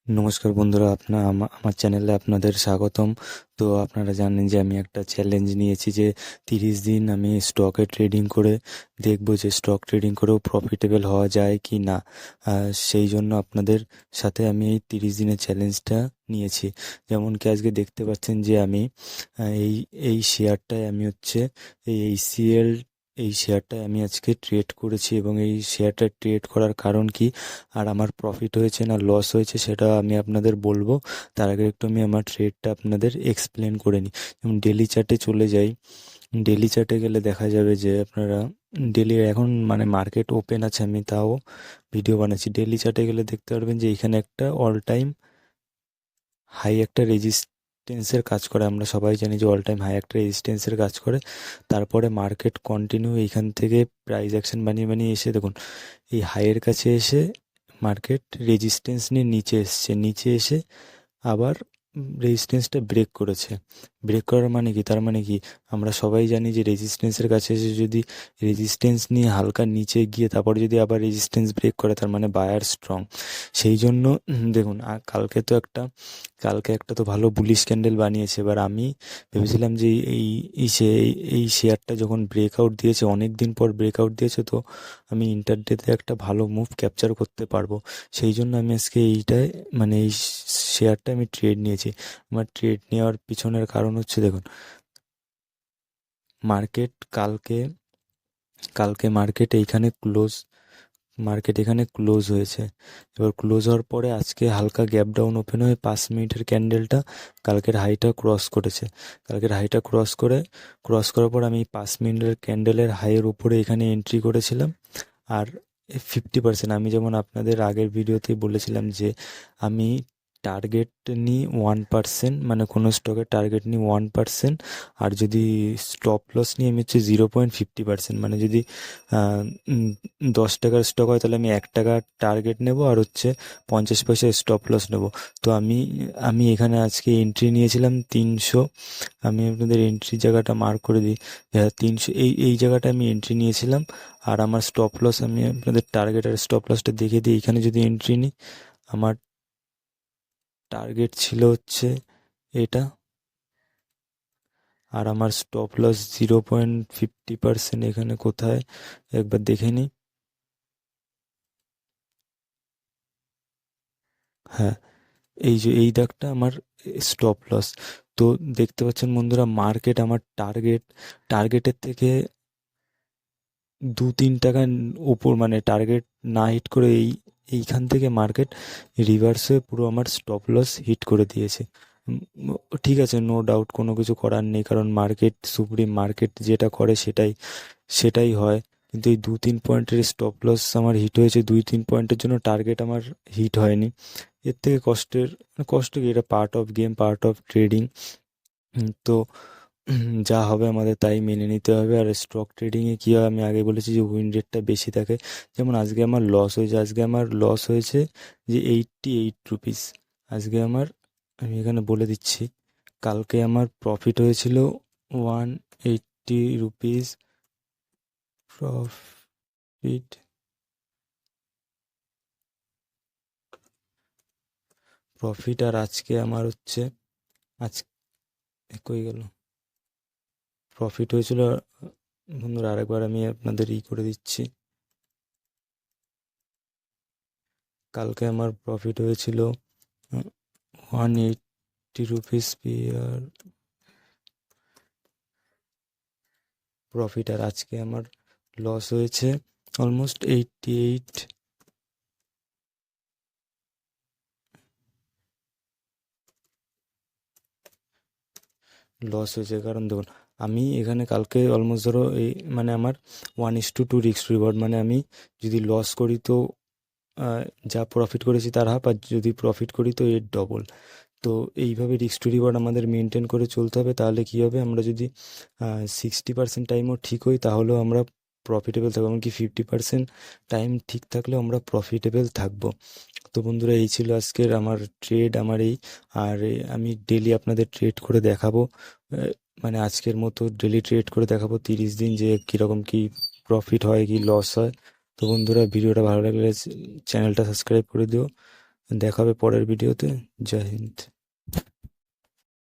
নমস্কার বন্ধুরা, আমার চ্যানেলে আপনাদের স্বাগতম। তো আপনারা জানেন যে আমি একটা চ্যালেঞ্জ নিয়েছি যে 30 দিন আমি স্টকে ট্রেডিং করে দেখবো যে স্টক ট্রেডিং করেও প্রফিটেবল হওয়া যায় কি না। সেই জন্য আপনাদের সাথে আমি এই 30 দিনের চ্যালেঞ্জটা নিয়েছি। যেমন কি আজকে দেখতে পাচ্ছেন যে আমি এই এই শেয়ারটায় আমি হচ্ছে এইচসিএল এই শেয়ারটায় আমি আজকে ট্রেড করেছি, এবং এই শেয়ারটা ট্রেড করার কারণ কি আর আমার প্রফিট হয়েছে না লস হয়েছে সেটা আমি আপনাদের বলবো। তার আগে একটু আমি আমার ট্রেডটা আপনাদের এক্সপ্লেন করে নিই। যেমন ডেলি চার্টে চলে যাই। ডেলি চার্টে গেলে দেখা যাবে যে আপনারা ডেলি এখন মানে মার্কেট ওপেন আছে, আমি তাও ভিডিও বানাচ্ছি। ডেলি চার্টে গেলে দেখতে পারবেন যে এখানে একটা অল টাইম হাই একটা রেজিস্ট্যান্সের কাজ করে। আমরা সবাই জানি যে অল টাইম হাই একটা রেজিস্ট্যান্সের কাজ করে। তারপরে মার্কেট কন্টিনিউ এইখান থেকে প্রাইস অ্যাকশন বানিয়ে বানিয়ে এসে দেখুন এই হাইয়ের কাছে এসে মার্কেট রেজিস্ট্যান্স নিয়ে নিচে এসে আবার রেজিস্ট্যান্সটা ব্রেক করেছে। ব্রেক করার মানে কি, তার মানে কি আমরা সবাই জানি যে রেজিস্ট্যান্সের কাছে এসে যদি রেজিস্ট্যান্স নিয়ে হালকা নিচে গিয়ে তারপর যদি আবার রেজিস্ট্যান্স ব্রেক করে তার মানে বায়ার স্ট্রং। সেই জন্য দেখুন কালকে একটা তো ভালো বুলিশ ক্যান্ডেল বানিয়েছে। এবার আমি ভেবেছিলাম যে এই এই শে- এই শেয়ারটা যখন ব্রেকআউট দিয়েছে, অনেক দিন পর ব্রেকআউট দিয়েছে, তো আমি ইন্টারডেতে একটা ভালো মুভ ক্যাপচার করতে পারবো। সেই জন্য আমি আজকে এইটায় মানে এই শেয়ারটা আমি ট্রেড নিয়েছি। আমার ট্রেড নেওয়ার পিছনের কারণ হচ্ছে দেখুন মার্কেট কালকে কালকে মার্কেট এখানে ক্লোজ হয়েছে। এবার ক্লোজ হওয়ার পরে আজকে হালকা গ্যাপ ডাউন ওপেন হয়ে 5 মিনিটের ক্যান্ডেলটা কালকের হাইটা ক্রস করেছে। কালকের হাইটা ক্রস করার পর আমি 5 মিনিটের ক্যান্ডেলের হাইয়ের উপরে এখানে এন্ট্রি করেছিলাম। আর 50%, আমি যেমন আপনাদের আগের ভিডিওতেই বলেছিলাম যে আমি টার্গেট নিই 1%, মানে কোনো স্টকের টার্গেট নিই 1%। আর যদি স্টপ লস নিই আমি হচ্ছে 0.50%, মানে যদি 10 টাকার স্টক হয় তাহলে আমি 1 টাকা টার্গেট নেব আর হচ্ছে 50 পয়সা স্টপ লস নেব। তো আমি এখানে আজকে এন্ট্রি নিয়েছিলাম 300। আমি আপনাদের এন্ট্রি জায়গাটা মার্ক করে দিই। 300 এই জায়গাটা আমি এন্ট্রি নিয়েছিলাম। আর আমার স্টপ লস আমি আপনাদের টার্গেট আর স্টপ লসটা দেখে দিই। এখানে যদি এন্ট্রি নিই, আমার টার্গেট ছিল হচ্ছে এটা, আর আমার স্টপ লস 0.50%। এখানে কোথায় একবার দেখে নিই। হ্যাঁ, এই যে এই দাগটা আমার স্টপ লস। তো দেখতে পাচ্ছেন বন্ধুরা, মার্কেট আমার টার্গেটের থেকে 2-3 টাকা উপর, মানে টার্গেট না হিট করে এইখান থেকে মার্কেট রিভার্স হয়ে পুরো আমার স্টপ লস হিট করে দিয়েছে। উম, ঠিক আছে, নো ডাউট, কোনো কিছু করার নেই, কারণ মার্কেট সুপ্রিম, মার্কেট যেটা করে সেটাই সেটাই হয়। কিন্তু এই 2-3 পয়েন্টের স্টপ লস আমার হিট হয়েছে, 2-3 পয়েন্টের জন্য টার্গেট আমার হিট হয়নি। এর থেকে কষ্ট কি, এটা part of game, part of trading. তো যা হবে আমাদের তাই মেনে নিতে হবে। আর স্টক ট্রেডিংয়ে কী হয়, আমি আগে বলেছি যে উইন রেটটা বেশি থাকে। যেমন আজকে আমার লস হয়েছে যে 88 রুপিস। আজকে আমি এখানে বলে দিচ্ছি, কালকে আমার প্রফিট হয়েছিল 180 রুপিস প্রফিট। আর আজকে আমার হচ্ছে, আজ কই গেল, প্রফিট হয়েছিল বন্ধুরা, আরেকবার আমি আপনাদের করে দিচ্ছি। কালকে আমার প্রফিট হয়েছিল 180 রুপিস পেয়ার প্রফিট। আর আজকে আমার লস হয়েছে অলমোস্ট 88। লস হয়েছে কারণ দেখুন আমি এখানে কালকে অলমোস্ট ধরো এই মানে আমার 1:2 রিস্ক রিওয়ার্ড, মানে আমি যদি লস করি তো যা প্রফিট করেছি তার হাফ, আর যদি প্রফিট করি তো এর ডবল। তো এইভাবে রিস্ক টু রিওয়ার্ড আমাদের মেনটেন করে চলতে হবে। তাহলে কী হবে, আমরা যদি 60% টাইমও ঠিক হই তাহলেও আমরা প্রফিটেবল থাকবো, এমনকি 50% টাইম ঠিক থাকলেও আমরা প্রফিটেবল থাকবো। তো বন্ধুরা, এই ছিল আজকের আমার ট্রেড, আর আমি ডেলি আপনাদের ট্রেড করে দেখাবো। মানে আজকের মতো ডেলি ট্রেড করে দেখাবো 30 দিন, যে কীরকম কী প্রফিট হয় কি লস হয়। তো বন্ধুরা, ভিডিওটা ভালো লাগলে চ্যানেলটা সাবস্ক্রাইব করে দিও। দেখাবে পরের ভিডিওতে। জয় হিন্দ।